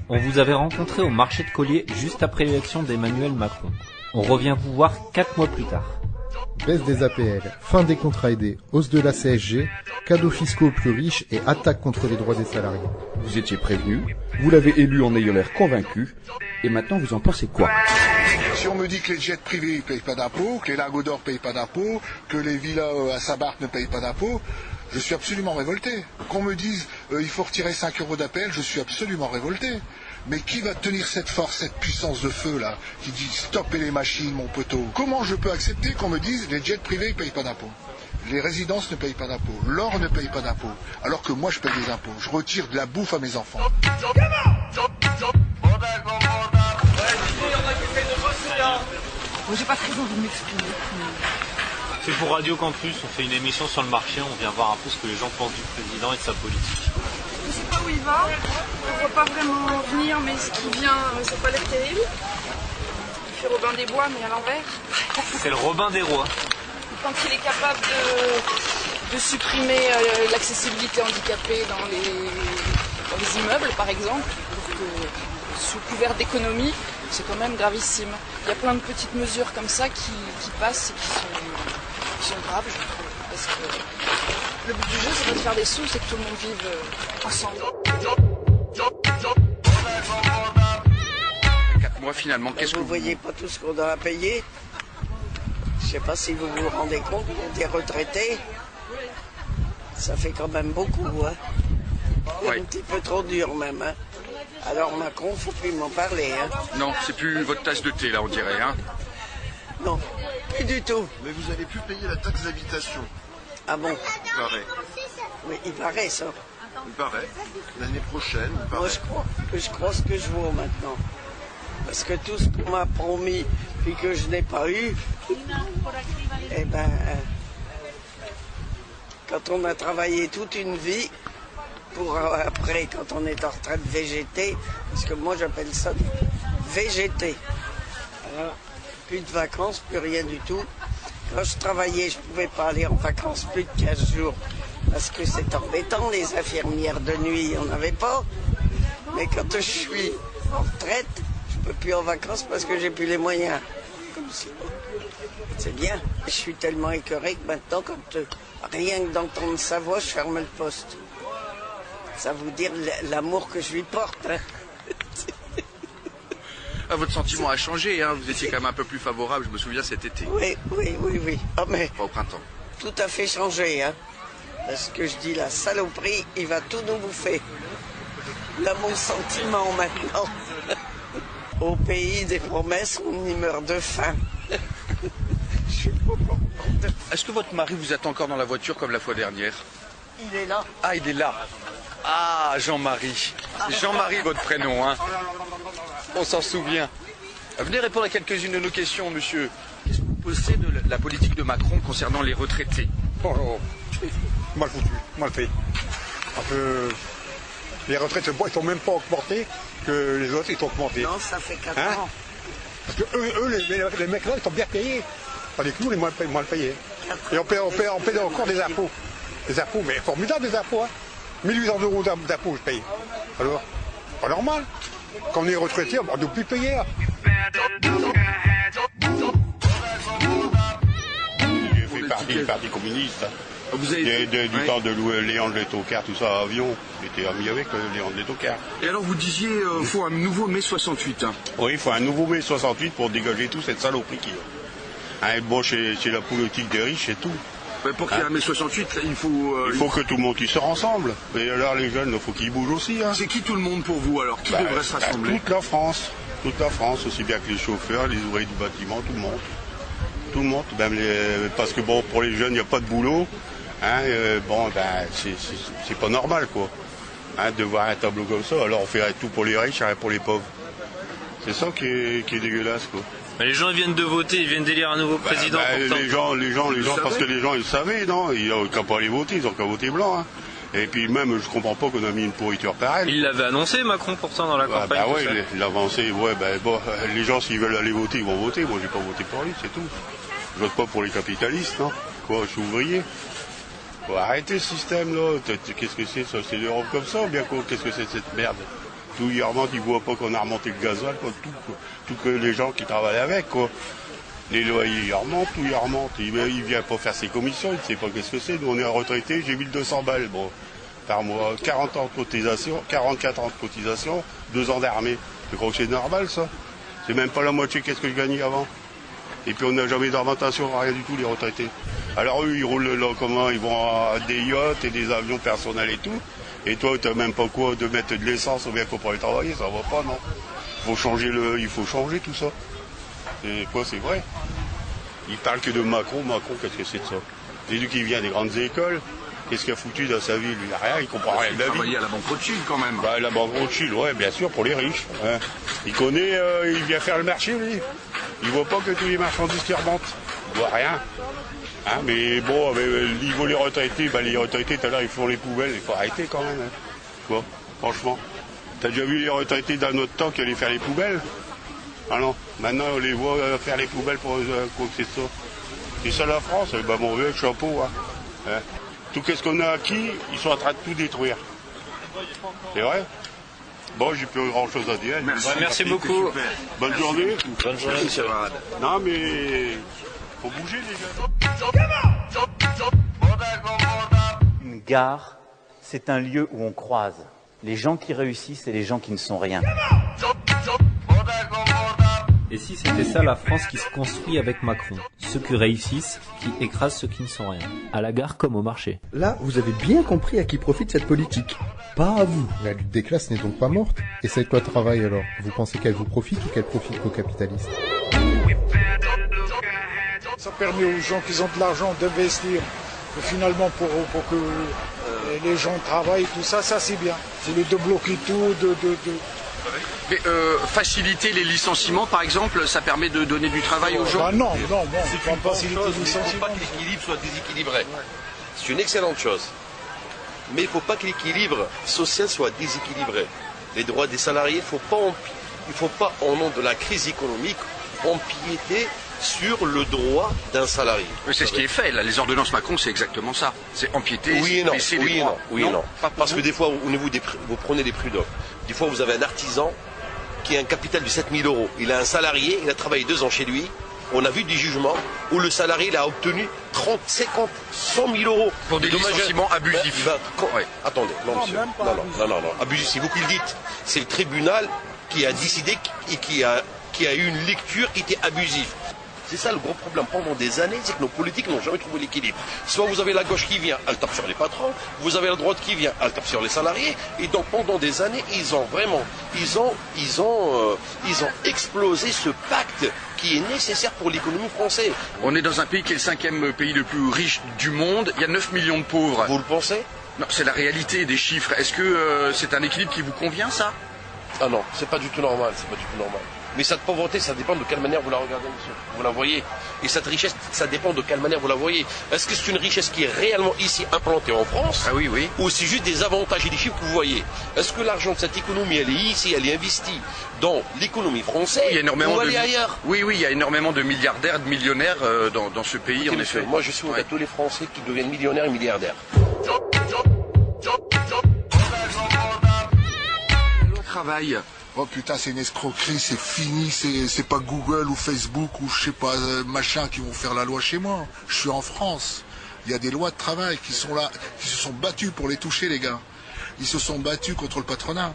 On vous avait rencontré au marché de Collier juste après l'élection d'Emmanuel Macron. On revient vous voir 4 mois plus tard. Baisse des APL, fin des contrats aidés, hausse de la CSG, cadeaux fiscaux aux plus riches et attaque contre les droits des salariés. Vous étiez prévenu, vous l'avez élu en ayant l'air convaincu, et maintenant vous en pensez quoi? Si on me dit que les jets privés ne payent pas d'impôts, que les lingots d'or ne payent pas d'impôts, que les villas à Saint-Barth ne payent pas d'impôts, je suis absolument révolté. Qu'on me dise il faut retirer 5 euros d'APL, je suis absolument révolté. Mais qui va tenir cette force, cette puissance de feu là, qui dit stoppez les machines mon poteau? Comment je peux accepter qu'on me dise les jets privés ne payent pas d'impôts? Les résidences ne payent pas d'impôts, l'or ne paye pas d'impôts, alors que moi je paye des impôts. Je retire de la bouffe à mes enfants. Moi j'ai pas très envie de m'exprimer. C'est pour Radio Campus, on fait une émission sur le marché, on vient voir un peu ce que les gens pensent du président et de sa politique. Je sais pas où il va, on voit pas vraiment venir, mais ce qui vient, ça n'a pas l'air terrible. Il fait Robin des Bois, mais à l'envers. C'est le Robin des Rois. Quand il est capable de supprimer l'accessibilité handicapée dans les immeubles, par exemple, sous couvert d'économie, c'est quand même gravissime. Il y a plein de petites mesures comme ça qui passent et qui sont graves, je trouve. Parce que le but du jeu, c'est pas de faire des sous, c'est que tout le monde vive ensemble. 4 mois finalement, qu'est-ce que vous voyez pas tout ce qu'on a à payer? Je sais pas si vous vous rendez compte, des retraités, ça fait quand même beaucoup, hein. Ouais. Un petit peu trop dur même, hein. Alors Macron, faut plus m'en parler, hein. Non, c'est plus votre tasse de thé là, on dirait, hein. Non, plus du tout. Mais vous allez plus payer la taxe d'habitation. Ah bon? Il paraît. Oui, il paraît ça. Il paraît. L'année prochaine, il paraît. Moi, je crois ce que je vaux maintenant. Parce que tout ce qu'on m'a promis et que je n'ai pas eu, eh ben, quand on a travaillé toute une vie, pour après, quand on est en retraite, végéter, parce que moi j'appelle ça végéter. Alors, plus de vacances, plus rien du tout. Quand je travaillais, je ne pouvais pas aller en vacances plus de 15 jours, parce que c'est embêtant, les infirmières de nuit, il n'y en avait pas. Mais quand je suis en retraite, je ne peux plus en vacances parce que j'ai plus les moyens. Comme ça. C'est bien. Je suis tellement écœuré que maintenant, quand rien que d'entendre sa voix, je ferme le poste. Ça vous dire l'amour que je lui porte. Hein. Ah, votre sentiment a changé, hein. Vous étiez quand même un peu plus favorable, je me souviens, cet été. Oui. Oh, mais pas au printemps. Tout à fait changé, hein. Parce que je dis, la saloperie, il va tout nous bouffer. Là, mon sentiment maintenant. Au pays des promesses, on y meurt de faim. Est-ce que votre mari vous attend encore dans la voiture comme la fois dernière? Il est là. Ah, il est là. Ah, Jean-Marie. Jean-Marie, votre prénom, hein. On s'en souvient. Venez répondre à quelques-unes de nos questions, monsieur. Qu'est-ce que vous pensez de la politique de Macron concernant les retraités? Mal foutu, mal fait. Un peu... Les retraites ne sont même pas augmentées que les autres, ils sont augmentés. Non, ça fait 4 ans. Parce que eux les mecs là, ils sont bien payés. Tandis que nous, les moins payés. Et on paie encore des impôts. Des impôts, mais formidables des impôts, hein. 1800 € d'impôts, je paye. Alors, pas normal. Quand on est retraité, on ne doit plus payer. Hein. J'ai fait parti communiste. Vous avez... du temps de Léon de Létocard, tout ça, avion. J'étais ami avec Léon de Létocard. Et alors vous disiez, il faut un nouveau mai 68. Hein. Oui, il faut un nouveau mai 68 pour dégager toute cette saloperie qui est. Hein, bon, c'est la politique des riches et tout. Mais pour qu'il y ait un mai 68, il faut... Il faut que tout le monde qui sort ensemble. Et alors les jeunes, il faut qu'ils bougent aussi. Hein. C'est qui tout le monde pour vous alors? Qui devrait se rassembler? Toute la France. Toute la France, aussi bien que les chauffeurs, les ouvriers du bâtiment, tout le monde. Tout le monde, même parce que bon, pour les jeunes, il n'y a pas de boulot. Hein, bon, ben, c'est pas normal, quoi. Hein, de voir un tableau comme ça. Alors on fait tout pour les riches, rien pour les pauvres. C'est ça qui est dégueulasse, quoi. Mais les gens ils viennent de voter, ils viennent d'élire un nouveau président. Les gens, parce que les gens ils savaient, non? Ils n'ont qu'à pas aller voter, ils ont qu'à voter blanc. Hein. Et puis même, je comprends pas qu'on a mis une pourriture pareille. Il l'avait annoncé, Macron, pourtant, dans la campagne. Bah ouais, il l'a avancé. Ouais, bon, les gens, s'ils veulent aller voter, ils vont voter. Moi, j'ai pas voté pour lui, c'est tout. Je vote pas pour les capitalistes, non. Quoi, je suis ouvrier. Faut arrêter ce système-là. Qu'est-ce que c'est ça? C'est l'Europe comme ça ou bien quoi? Qu'est-ce que c'est cette merde? Tout ils remontent, ils voient pas qu'on a remonté le gasoil, quoi. Tout que les gens qui travaillent avec, quoi. Les loyers, ils remontent, tout ils remontent. Il vient pas faire ses commissions, il ne sait pas qu'est-ce que c'est. Nous, on est retraités, j'ai 1200 balles, bon, par mois. 40 ans de cotisation, 44 ans de cotisation, 2 ans d'armée. Tu crois que c'est normal, ça? C'est même pas la moitié qu'est-ce que je gagnais avant. Et puis on n'a jamais d'augmentation, rien du tout, les retraités. Alors eux, ils roulent là, comment? Ils vont à des yachts et des avions personnels et tout. Et toi, tu n'as même pas quoi de mettre de l'essence ou bien faut pas aller travailler, ça va pas, non? Il faut changer tout ça. C'est quoi, c'est vrai? Il parle que de Macron. Macron, qu'est-ce que c'est de ça? C'est lui qui vient des grandes écoles. Qu'est-ce qu'il a foutu dans sa vie? Lui, il n'a rien, il comprend rien de la vie. Il travaillait à la Banque Rothschild quand même. Bah, la Banque Rothschild, ouais, bien sûr, pour les riches. Hein. Il connaît, il vient faire le marché, lui. Il voit pas que tous les marchandises qui remontent. Il voit rien. Hein, mais bon, il vaut les retraités. Bah, les retraités, tout à l'heure, ils font les poubelles. Il faut arrêter quand même. Hein. Quoi, franchement. T'as déjà vu les retraités dans notre temps qui allaient faire les poubelles? Ah non, maintenant on les voit faire les poubelles pour quoi que c'est ça. C'est ça la France, bah mon vieux chapeau. Hein. Tout ce qu'on a acquis, ils sont en train de tout détruire. C'est vrai? Bon, j'ai plus grand chose à dire. Merci beaucoup. Bonne journée. Bonne journée, monsieur Varad. Non mais faut bouger les gars. Une gare, c'est un lieu où on croise les gens qui réussissent et les gens qui ne sont rien. Et si c'était ça la France qui se construit avec Macron? Ceux qui réussissent, qui écrasent ceux qui ne sont rien. À la gare comme au marché. Là, vous avez bien compris à qui profite cette politique. Pas à vous. La lutte des classes n'est donc pas morte. Et cette loi travail alors? Vous pensez qu'elle vous profite ou qu'elle profite aux capitalistes? Ça permet aux gens qui ont de l'argent d'investir. Finalement, pour que les gens travaillent, tout ça, c'est bien. C'est de bloquer tout, Mais faciliter les licenciements, par exemple, ça permet de donner du travail aux gens? Bah non, c'est pas faciliter les licenciements. Il ne faut pas que l'équilibre soit déséquilibré. C'est une excellente chose. Mais il ne faut pas que l'équilibre social soit déséquilibré. Les droits des salariés, il ne faut pas, au nom de la crise économique, empiéter sur le droit d'un salarié. Mais c'est ce qui est fait, là. Les ordonnances Macron, c'est exactement ça. C'est empiéter, baisser les droits. Oui et non. Parce que des fois, vous prenez des prud'hommes. Des fois, vous avez un artisan qui a un capital de 7 000 €. Il a un salarié, il a travaillé 2 ans chez lui. On a vu des jugements où le salarié il a obtenu 30, 50, 100 000 €. Pour des licenciements abusifs. Attendez, non monsieur. Non. Abusif, c'est vous qui le dites. C'est le tribunal qui a décidé et qui a eu une lecture qui était abusive. C'est ça le gros problème pendant des années, c'est que nos politiques n'ont jamais trouvé l'équilibre. Soit vous avez la gauche qui vient, elle tape sur les patrons, vous avez la droite qui vient, elle tape sur les salariés, et donc pendant des années, ils ont explosé ce pacte qui est nécessaire pour l'économie française. On est dans un pays qui est le 5e pays le plus riche du monde, il y a 9 millions de pauvres. Vous le pensez? Non, c'est la réalité des chiffres. Est-ce que c'est un équilibre qui vous convient, ça? Ah non, c'est pas du tout normal, Mais cette pauvreté, ça dépend de quelle manière vous la regardez, monsieur. Vous la voyez. Et cette richesse, ça dépend de quelle manière vous la voyez. Est-ce que c'est une richesse qui est réellement ici implantée en France? Ah oui, oui. Ou c'est juste des avantages et des chiffres que vous voyez? Est-ce que l'argent de cette économie, elle est ici, elle est investie dans l'économie française? Il y a énormément ou elle est ailleurs? Oui, il y a énormément de milliardaires, de millionnaires dans ce pays, en effet. Moi, je souhaite à tous les Français qui deviennent millionnaires et milliardaires. Le travail. Oh putain, c'est une escroquerie, c'est fini, c'est pas Google ou Facebook ou je sais pas, machin qui vont faire la loi chez moi. Je suis en France. Il y a des lois de travail qui sont là, qui se sont battues pour les toucher, les gars. Ils se sont battus contre le patronat.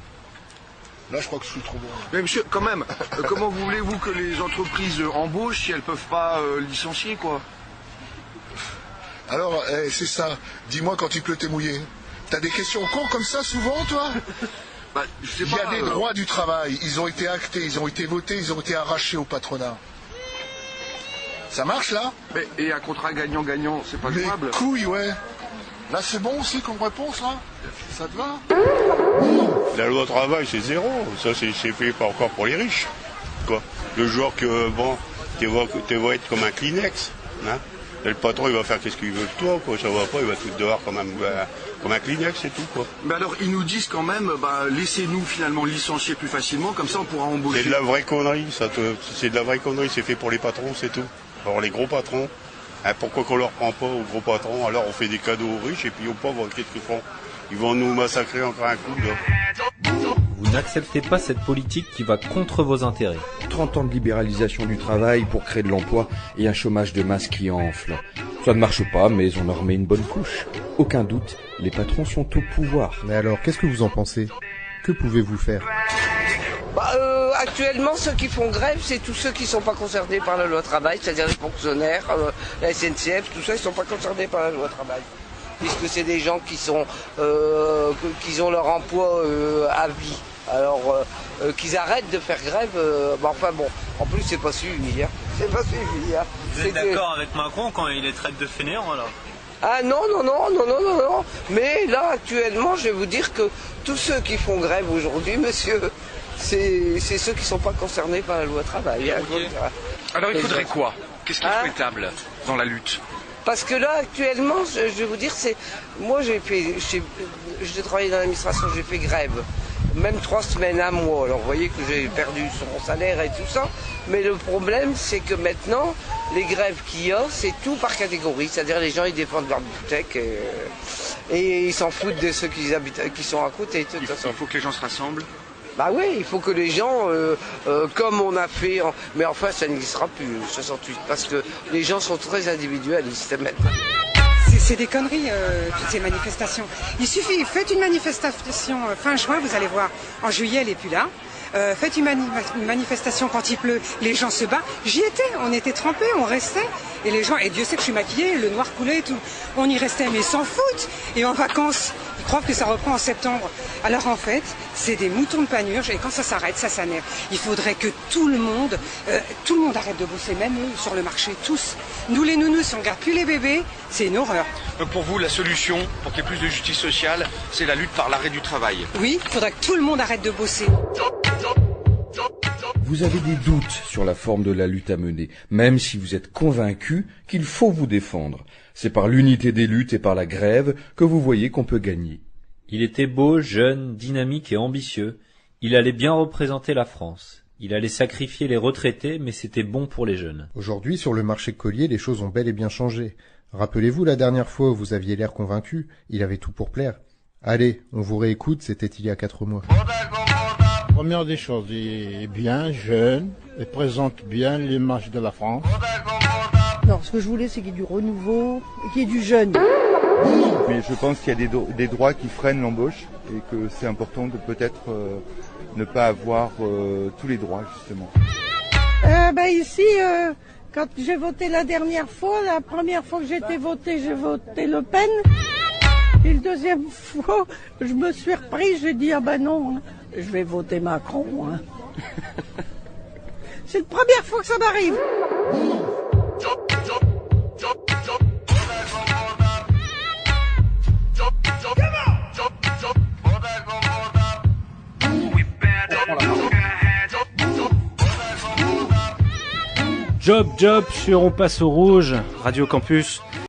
Là, je crois que je suis trop bon. Mais monsieur, quand même, comment voulez-vous que les entreprises embauchent si elles peuvent pas licencier, quoi? Alors, c'est ça. Dis-moi quand il pleut, t'es mouillé. T'as des questions cons comme ça souvent, toi? Bah, il y a des droits du travail, ils ont été actés, ils ont été votés, ils ont été arrachés au patronat. Ça marche là? Et un contrat gagnant-gagnant, c'est pas jouable? Les couilles, ouais. Là c'est bon aussi comme réponse là? Ça te va? La loi travail c'est zéro, ça c'est fait pas encore pour les riches. Quoi. Le jour que bon, tu vas être comme un Kleenex, hein? Et le patron, il va faire qu'est-ce qu'il veut de toi, quoi. Ça va pas, il va te foutre dehors comme un Kleenex, c'est tout, quoi. Mais alors, ils nous disent quand même, laissez-nous finalement licencier plus facilement, comme ça on pourra embaucher. C'est de la vraie connerie, c'est de la vraie connerie, c'est fait pour les patrons, c'est tout. Alors les gros patrons, pourquoi qu'on leur prend pas aux gros patrons? Alors on fait des cadeaux aux riches et puis aux pauvres, qu'est-ce qu'ils font? Ils vont nous massacrer encore un coup, là. Vous n'acceptez pas cette politique qui va contre vos intérêts. 30 ans de libéralisation du travail pour créer de l'emploi et un chômage de masse qui enfle. Ça ne marche pas, mais on en remet une bonne couche. Aucun doute, les patrons sont au pouvoir. Mais alors, qu'est-ce que vous en pensez? Que pouvez-vous faire? Actuellement, ceux qui font grève, c'est tous ceux qui ne sont pas concernés par la loi travail, c'est-à-dire les fonctionnaires, la SNCF, tout ça, ils ne sont pas concernés par la loi travail. Puisque c'est des gens qui ont leur emploi à vie. Alors qu'ils arrêtent de faire grève, en plus c'est pas suivi. C'est pas suivi. Vous êtes d'accord avec Macron quand il les traite de fainéants là? Ah non. Mais là actuellement, je vais vous dire que tous ceux qui font grève aujourd'hui, monsieur, c'est ceux qui ne sont pas concernés par la loi travail. Alors il faudrait quoi? Qu'est-ce qui est souhaitable dans la lutte? Parce que là, actuellement, je vais vous dire, moi j'ai travaillé dans l'administration, j'ai fait grève, même 3 semaines, un mois. Alors vous voyez que j'ai perdu mon salaire et tout ça. Mais le problème, c'est que maintenant, les grèves qu'il y a, c'est tout par catégorie. C'est-à-dire les gens, ils défendent leur bibliothèque et ils s'en foutent de ceux qui sont à côté. Il faut que les gens se rassemblent. Bah oui, il faut que les gens, comme on a fait, mais enfin ça n'existera plus, 68, parce que les gens sont très individualistes maintenant. C'est des conneries, toutes ces manifestations. Il suffit, faites une manifestation fin juin, vous allez voir, en juillet elle n'est plus là. Faites une manifestation quand il pleut, les gens se battent. J'y étais, on était trempés, on restait. Et les gens, et Dieu sait que je suis maquillée, le noir coulait et tout. On y restait, mais ils s'en foutent. Et en vacances, ils croient que ça reprend en septembre. Alors en fait, c'est des moutons de panurge et quand ça s'arrête, ça s'énerve. Il faudrait que tout le monde arrête de bosser, même eux, sur le marché, tous. Nous les nounous, si on garde plus les bébés, c'est une horreur. Donc pour vous, la solution, pour qu'il y ait plus de justice sociale, c'est la lutte par l'arrêt du travail. Oui, il faudrait que tout le monde arrête de bosser. Vous avez des doutes sur la forme de la lutte à mener, même si vous êtes convaincu qu'il faut vous défendre. C'est par l'unité des luttes et par la grève que vous voyez qu'on peut gagner. Il était beau, jeune, dynamique et ambitieux. Il allait bien représenter la France. Il allait sacrifier les retraités, mais c'était bon pour les jeunes. Aujourd'hui, sur le marché de Collier, les choses ont bel et bien changé. Rappelez-vous la dernière fois où vous aviez l'air convaincu, il avait tout pour plaire. Allez, on vous réécoute, c'était il y a 4 mois. Première des choses, il est bien jeune, il présente bien l'image de la France. Non, ce que je voulais, c'est qu'il y ait du renouveau et qu'il y ait du jeune. Mais je pense qu'il y a des droits qui freinent l'embauche et que c'est important de peut-être ne pas avoir tous les droits, justement. Ici, quand j'ai voté la dernière fois, la première fois que j'ai voté Le Pen. Et la deuxième fois, je me suis repris, j'ai dit, non, je vais voter Macron. Hein. C'est la première fois que ça m'arrive. Job, sur On passe au rouge, Radio Campus.